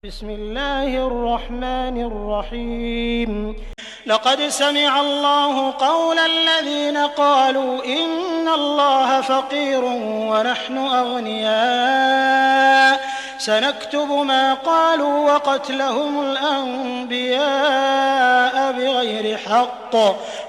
بسم الله الرحمن الرحيم لقد سمع الله قول الذين قالوا إن الله فقير ونحن أغنياء سنكتب ما قالوا وقتلهم الأنبياء بغير حق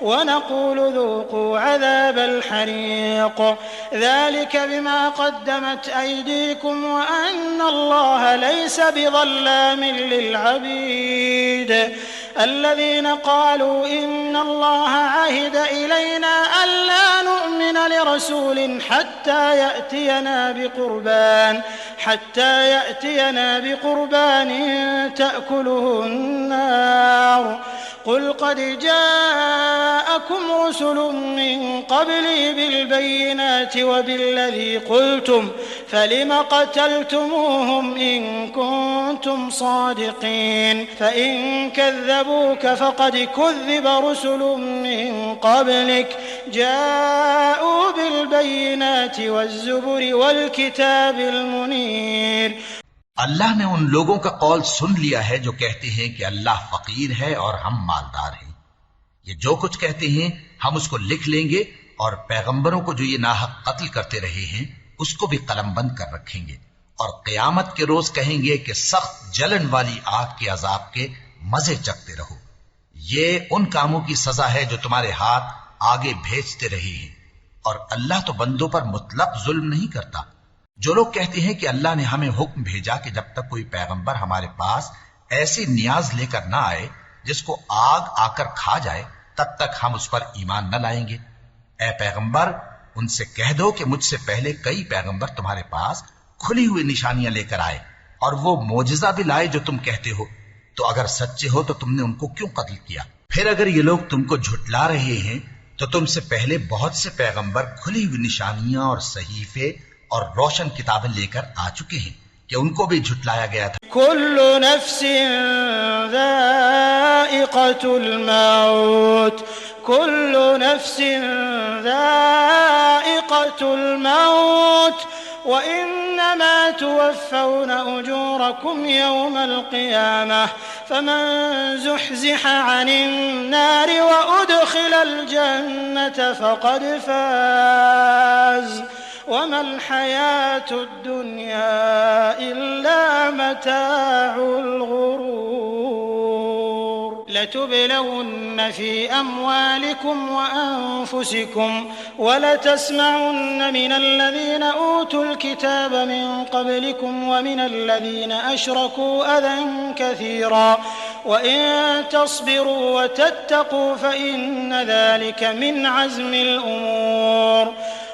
ونقول ذوقوا عذاب الحريق ذلك بما قدمت أيديكم وأن الله ليس بظلام للعبيد الذين قالوا إن الله عهد إلينا ألا نؤمن لرسول حتى يأتينا بقربان تأكله النار قل قد جاءكم رسل من قبلي بالبينات وبالذي قلتم فلم قتلتموهم إن كنتم صادقين فإن كذبوك فقد كذب رسل من قبلك جاءوا بالبينات والزبر والكتاب المنير اللہ نے ان لوگوں کا قول سن لیا ہے جو کہتے ہیں کہ اللہ فقیر ہے اور ہم مالدار ہیں. یہ جو کچھ کہتے ہیں ہم اس کو لکھ لیں گے اور پیغمبروں کو جو یہ ناحق قتل کرتے رہے ہیں اس کو بھی قلم بند کر رکھیں گے اور قیامت کے روز کہیں گے کہ سخت جلن والی آگ کے عذاب کے مزے چکتے رہو. یہ ان کاموں کی سزا ہے جو تمہارے ہاتھ آگے بھیجتے رہے ہیں اور اللہ تو بندوں پر مطلق ظلم نہیں کرتا. جو لوگ کہتے ہیں کہ اللہ نے ہمیں حکم بھیجا کہ جب تک کوئی پیغمبر ہمارے پاس ایسی نیاز لے کر نہ آئے جس کو آگ آ کر کھا جائے تب تک ہم اس پر ایمان نہ لائیں گے. اے پیغمبر ان سے کہہ دو کہ مجھ سے پہلے کئی پیغمبر تمہارے پاس کھلی ہوئی نشانیاں لے کر آئے اور وہ معجزہ بھی لائے جو تم کہتے ہو. تو اگر سچے ہو تو تم نے ان کو کیوں قتل کیا؟ پھر اگر یہ لوگ تم کو جھٹلا رہے ہیں تو تم سے پہلے بہت سے پیغمبر کھلی ہوئی نشانیاں اور صحیفے اور روشن کتابیں لے کر آ چکے ہیں کہ ان کو بھی جھٹلایا گیا تھا. كل نفس ذائقة الموت كل نفس ذائقة الموت وإنما توفون أجوركم يوم القيامة فمن زحزح عن النار وأدخل الجنة فقد فاز وما الحياة الدنيا إلا متاع الغرور لتبلون في أموالكم وأنفسكم ولتسمعن من الذين أوتوا الكتاب من قبلكم ومن الذين أشركوا أذى كثيرا وإن تصبروا وتتقوا فإن ذلك من عزم الأمور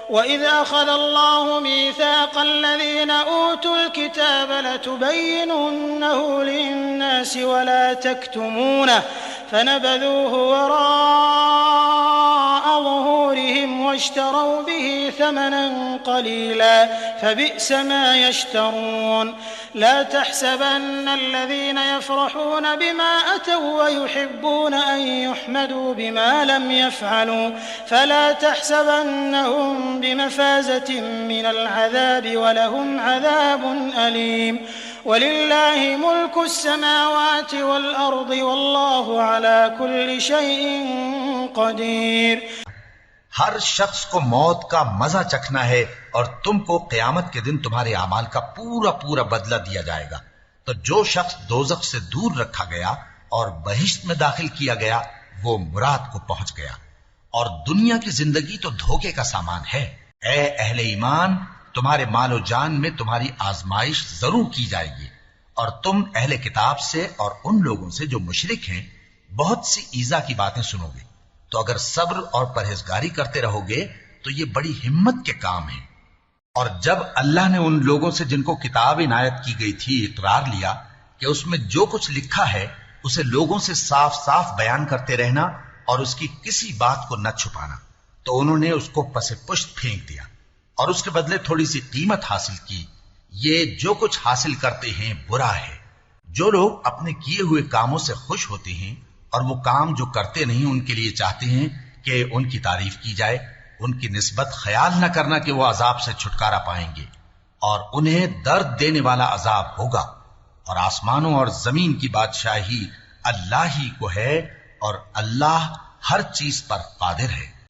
وإذ أخذ الله ميثاق الذين أوتوا الكتاب لتبيننه للناس ولا تكتمونه فنبذوه وراء ظهورهم واشتروا به ثمنا قليلا فبئس ما يشترون لا تحسبن الذين يفرحون بما أتوا ويحبون أن يحمدوا بما لم يفعلوا فلا تحسبنهم بمفازة من العذاب ولهم عذاب أليم ولله ملك السماوات والأرض والله على كل شيء قدير. ہر شخص کو موت کا مزہ چکھنا ہے اور تم کو قیامت کے دن تمہارے اعمال کا پورا پورا بدلہ دیا جائے گا. تو جو شخص دوزخ سے دور رکھا گیا اور بہشت میں داخل کیا گیا وہ مراد کو پہنچ گیا. اور دنیا کی زندگی تو دھوکے کا سامان ہے. اے اہل ایمان تمہارے مال و جان میں تمہاری آزمائش ضرور کی جائے گی اور تم اہل کتاب سے اور ان لوگوں سے جو مشرک ہیں بہت سی ایذا کی باتیں سنو گے. تو اگر صبر اور پرہیزگاری کرتے رہو گے تو یہ بڑی ہمت کے کام ہیں. اور جب اللہ نے ان لوگوں سے جن کو کتاب عنایت کی گئی تھی اقرار لیا کہ اس میں جو کچھ لکھا ہے اسے لوگوں سے صاف صاف بیان کرتے رہنا اور اس کی کسی بات کو نہ چھپانا، تو انہوں نے اس کو پس پشت پھینک دیا اور اس کے بدلے تھوڑی سی قیمت حاصل کی. یہ جو کچھ حاصل کرتے ہیں برا ہے. جو لوگ اپنے کیے ہوئے کاموں سے خوش ہوتے ہیں اور وہ کام جو کرتے نہیں ان کے لیے چاہتے ہیں کہ ان کی تعریف کی جائے، ان کی نسبت خیال نہ کرنا کہ وہ عذاب سے چھٹکارا پائیں گے اور انہیں درد دینے والا عذاب ہوگا. اور آسمانوں اور زمین کی بادشاہی اللہ ہی کو ہے اور اللہ ہر چیز پر قادر ہے۔